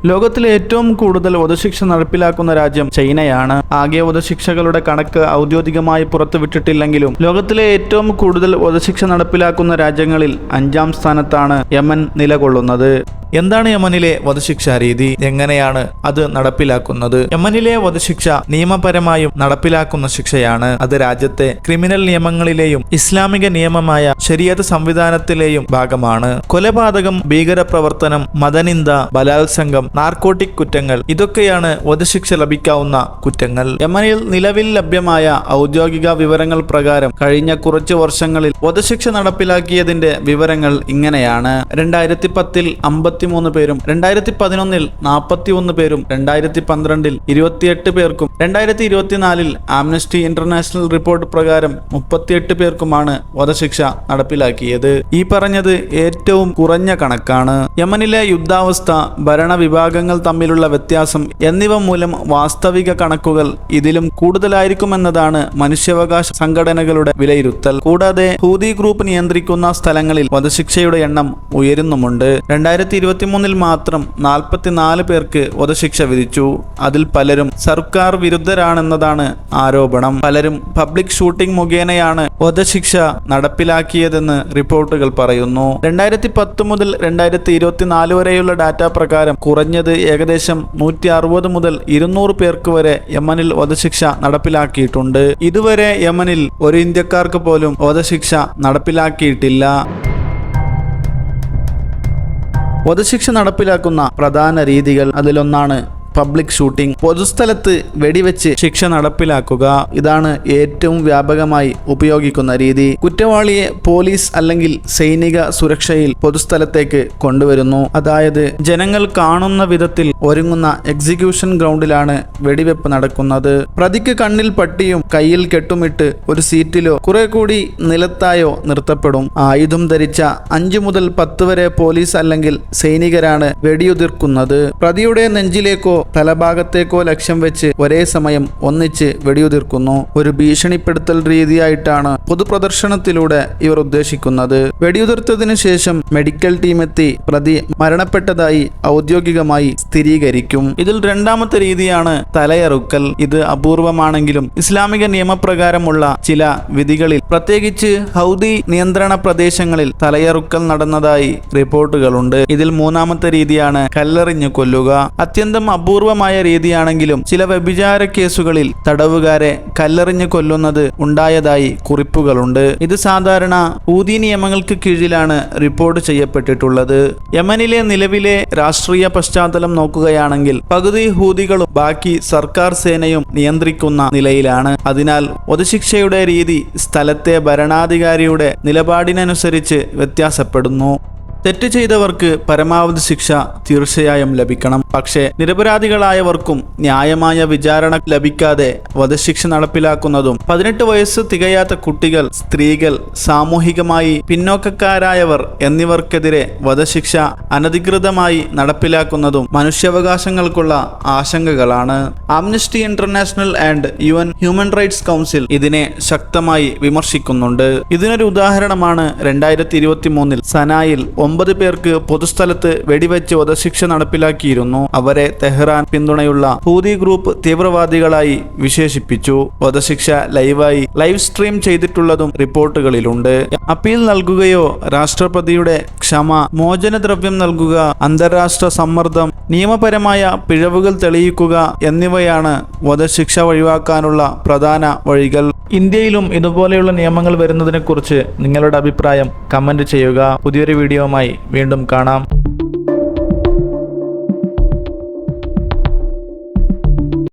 ലോകത്തിലെ ഏറ്റവും കൂടുതൽ വധശിക്ഷ നടപ്പിലാക്കുന്ന രാജ്യം ചൈനയാണ്. ആകെ വധശിക്ഷകളുടെ കണക്ക് ഔദ്യോഗികമായി പുറത്തുവിട്ടിട്ടില്ലെങ്കിലും ലോകത്തിലെ ഏറ്റവും കൂടുതൽ വധശിക്ഷ നടപ്പിലാക്കുന്ന രാജ്യങ്ങളിൽ 5ാം സ്ഥാനത്താണ് യമൻ നിലകൊള്ളുന്നത്. എന്താണ് യമനിലെ വധശിക്ഷാ രീതി? എങ്ങനെയാണ് അത് നടപ്പിലാക്കുന്നത്? യമനിലെ വധശിക്ഷ നിയമപരമായും നടപ്പിലാക്കുന്ന ശിക്ഷയാണ്. അത് രാജ്യത്തെ ക്രിമിനൽ നിയമങ്ങളിലെയും ഇസ്ലാമിക നിയമമായ ശരീഅത്ത് സംവിധാനത്തിലെയും ഭാഗമാണ്. കൊലപാതകം, ഭീകരപ്രവർത്തനം, മതനിന്ദ, ബലാത്സംഗം, നാർക്കോട്ടിക് കുറ്റങ്ങൾ ഇതൊക്കെയാണ് വധശിക്ഷ ലഭിക്കാവുന്ന കുറ്റങ്ങൾ. യമനിൽ നിലവിൽ ലഭ്യമായ ഔദ്യോഗിക വിവരങ്ങൾ പ്രകാരം കഴിഞ്ഞ കുറച്ചു വർഷങ്ങളിൽ വധശിക്ഷ നടപ്പിലാക്കിയതിന്റെ വിവരങ്ങൾ ഇങ്ങനെയാണ്. 2010 53 പേരും, 2011 41 പേരും, 2012 28 പേർക്കും, 2024 ആംനസ്റ്റി ഇന്റർനാഷണൽ റിപ്പോർട്ട് പ്രകാരം 38 പേർക്കുമാണ് വധശിക്ഷ നടപ്പിലാക്കിയത്. ഈ പറഞ്ഞത് ഏറ്റവും കുറഞ്ഞ കണക്കാണ്. യമനിലെ യുദ്ധാവസ്ഥ, ഭരണവിഭാഗങ്ങൾ തമ്മിലുള്ള വ്യത്യാസം എന്നിവ മൂലം വാസ്തവിക കണക്കുകൾ ഇതിലും കൂടുതലായിരിക്കുമെന്നതാണ് മനുഷ്യാവകാശ സംഘടനകളുടെ വിലയിരുത്തൽ. കൂടാതെ ഹൂതി ഗ്രൂപ്പ് നിയന്ത്രിക്കുന്ന സ്ഥലങ്ങളിൽ വധശിക്ഷയുടെ എണ്ണം ഉയരുന്നുമുണ്ട്. 2023 മാത്രം 44 പേർക്ക് വധശിക്ഷ വിധിച്ചു. അതിൽ പലരും സർക്കാർ വിരുദ്ധരാണെന്നതാണ് ആരോപണം. പലരും പബ്ലിക് ഷൂട്ടിംഗ് മുഖേനയാണ് വധശിക്ഷ നടപ്പിലാക്കിയതെന്ന് റിപ്പോർട്ടുകൾ പറയുന്നു. 2010 മുതൽ 2024 വരെയുള്ള ഡാറ്റ പ്രകാരം കുറഞ്ഞത് ഏകദേശം 160 മുതൽ 200 പേർക്ക് വരെ യമനിൽ വധശിക്ഷ നടപ്പിലാക്കിയിട്ടുണ്ട്. ഇതുവരെ യമനിൽ ഒരു ഇന്ത്യക്കാർക്ക് പോലും വധശിക്ഷ നടപ്പിലാക്കിയിട്ടില്ല. വധശിക്ഷ നടപ്പിലാക്കുന്ന പ്രധാന രീതികൾ അതിലൊന്നാണ് പബ്ലിക് ഷൂട്ടിംഗ്. പൊതുസ്ഥലത്ത് വെടിവെച്ച് ശിക്ഷ നടപ്പിലാക്കുക. ഇതാണ് ഏറ്റവും വ്യാപകമായി ഉപയോഗിക്കുന്ന രീതി. കുറ്റവാളിയെ പോലീസ് അല്ലെങ്കിൽ സൈനിക സുരക്ഷയിൽ പൊതുസ്ഥലത്തേക്ക് കൊണ്ടുവരുന്നു. അതായത് ജനങ്ങൾ കാണുന്ന വിധത്തിൽ ഒരുങ്ങുന്ന എക്സിക്യൂഷൻ ഗ്രൗണ്ടിലാണ് വെടിവെപ്പ് നടക്കുന്നത്. പ്രതിക്ക് കണ്ണിൽ പട്ടിയും കയ്യിൽ കെട്ടുമിട്ട് ഒരു സീറ്റിലോ കുറെ കൂടി നിലത്തായോ നിർത്തപ്പെടും. ആയുധം ധരിച്ച 5 മുതൽ 10 വരെ പോലീസ് അല്ലെങ്കിൽ സൈനികരാണ് വെടിയുതിർക്കുന്നത്. പ്രതിയുടെ നെഞ്ചിലേക്കോ തലഭാഗത്തേക്കോ ലക്ഷ്യം വെച്ച് ഒരേ സമയം ഒന്നിച്ച് വെടിയുതിർക്കുന്നു. ഒരു ഭീഷണിപ്പെടുത്തൽ രീതിയായിട്ടാണ് പൊതുപ്രദർശനത്തിലൂടെ ഇവർ ഉദ്ദേശിക്കുന്നത്. വെടിയുതിർത്തതിനു ശേഷം മെഡിക്കൽ ടീം എത്തി പ്രതി മരണപ്പെട്ടതായി ഔദ്യോഗികമായി സ്ഥിരീകരിക്കും. ഇതിൽ രണ്ടാമത്തെ രീതിയാണ് തലയറുക്കൽ. ഇത് അപൂർവമാണെങ്കിലും ഇസ്ലാമിക നിയമപ്രകാരമുള്ള ചില വിധികളിൽ, പ്രത്യേകിച്ച് ഹൗദി നിയന്ത്രണ പ്രദേശങ്ങളിൽ തലയറുക്കൽ നടന്നതായി റിപ്പോർട്ടുകളുണ്ട്. ഇതിൽ മൂന്നാമത്തെ രീതിയാണ് കല്ലെറിഞ്ഞു കൊല്ലുക. അത്യന്തം അപൂർവമായ രീതിയാണെങ്കിലും ചില വ്യഭിചാര കേസുകളിൽ തടവുകാരെ കല്ലെറിഞ്ഞു കൊല്ലുന്നത് ഉണ്ടായതായി കുറിപ്പുകളുണ്ട്. ഇത് സാധാരണ ഹൂതി നിയമങ്ങൾക്ക് കീഴിലാണ് റിപ്പോർട്ട് ചെയ്യപ്പെട്ടിട്ടുള്ളത്. യമനിലെ നിലവിലെ രാഷ്ട്രീയ പശ്ചാത്തലം നോക്കുകയാണെങ്കിൽ പകുതി ഹൂതികളും ബാക്കി സർക്കാർ സേനയും നിയന്ത്രിക്കുന്ന നിലയിലാണ്. അതിനാൽ വധശിക്ഷയുടെ രീതി സ്ഥലത്തെ ഭരണാധികാരിയുടെ നിലപാടിനനുസരിച്ച് വ്യത്യാസപ്പെടുന്നു. തെറ്റ് ചെയ്തവർക്ക് പരമാവധി ശിക്ഷ തീർച്ചയായും ലഭിക്കണം. പക്ഷേ നിരപരാധികളായവർക്കും ന്യായമായ വിചാരണ ലഭിക്കാതെ വധശിക്ഷ നടപ്പിലാക്കുന്നതും 18 വയസ്സ് തികയാത്ത കുട്ടികൾ, സ്ത്രീകൾ, സാമൂഹികമായി പിന്നോക്കക്കാരായവർ എന്നിവർക്കെതിരെ വധശിക്ഷ അനധികൃതമായി നടപ്പിലാക്കുന്നതും മനുഷ്യാവകാശങ്ങൾക്കുള്ള ആശങ്കകളാണ്. Amnesty International and UN human rights council ഇതിനെ ശക്തമായി വിമർശിക്കുന്നുണ്ട്. ഇതിനൊരു ഉദാഹരണമാണ് 2023 സനായിൽ 9 പേർക്ക് പൊതുസ്ഥലത്ത് വെടിവെച്ച് വധശിക്ഷ നടപ്പിലാക്കിയിരുന്നു. അവരെ തെഹ്റാൻ പിന്തുണയുള്ള ഹൂതി ഗ്രൂപ്പ് തീവ്രവാദികളായി വിശേഷിപ്പിച്ചു. വധശിക്ഷ ലൈവ് സ്ട്രീം ചെയ്തിട്ടുള്ളതും റിപ്പോർട്ടുകളിലുണ്ട്. അപ്പീൽ നൽകുകയോ രാഷ്ട്രപതിയുടെ ക്ഷമ, മോചനദ്രവ്യം നൽകുക, അന്താരാഷ്ട്ര സമ്മർദ്ദം, നിയമപരമായ പിഴവുകൾ തെളിയിക്കുക എന്നിവയാണ് വധശിക്ഷ ഒഴിവാക്കാനുള്ള പ്രധാന വഴികൾ. ഇന്ത്യയിലും ഇതുപോലെയുള്ള നിയമങ്ങൾ വരുന്നതിനെക്കുറിച്ച് നിങ്ങളുടെ അഭിപ്രായം കമന്റ് ചെയ്യുക. പുതിയൊരു വീഡിയോയുമായി വീണ്ടും കാണാം.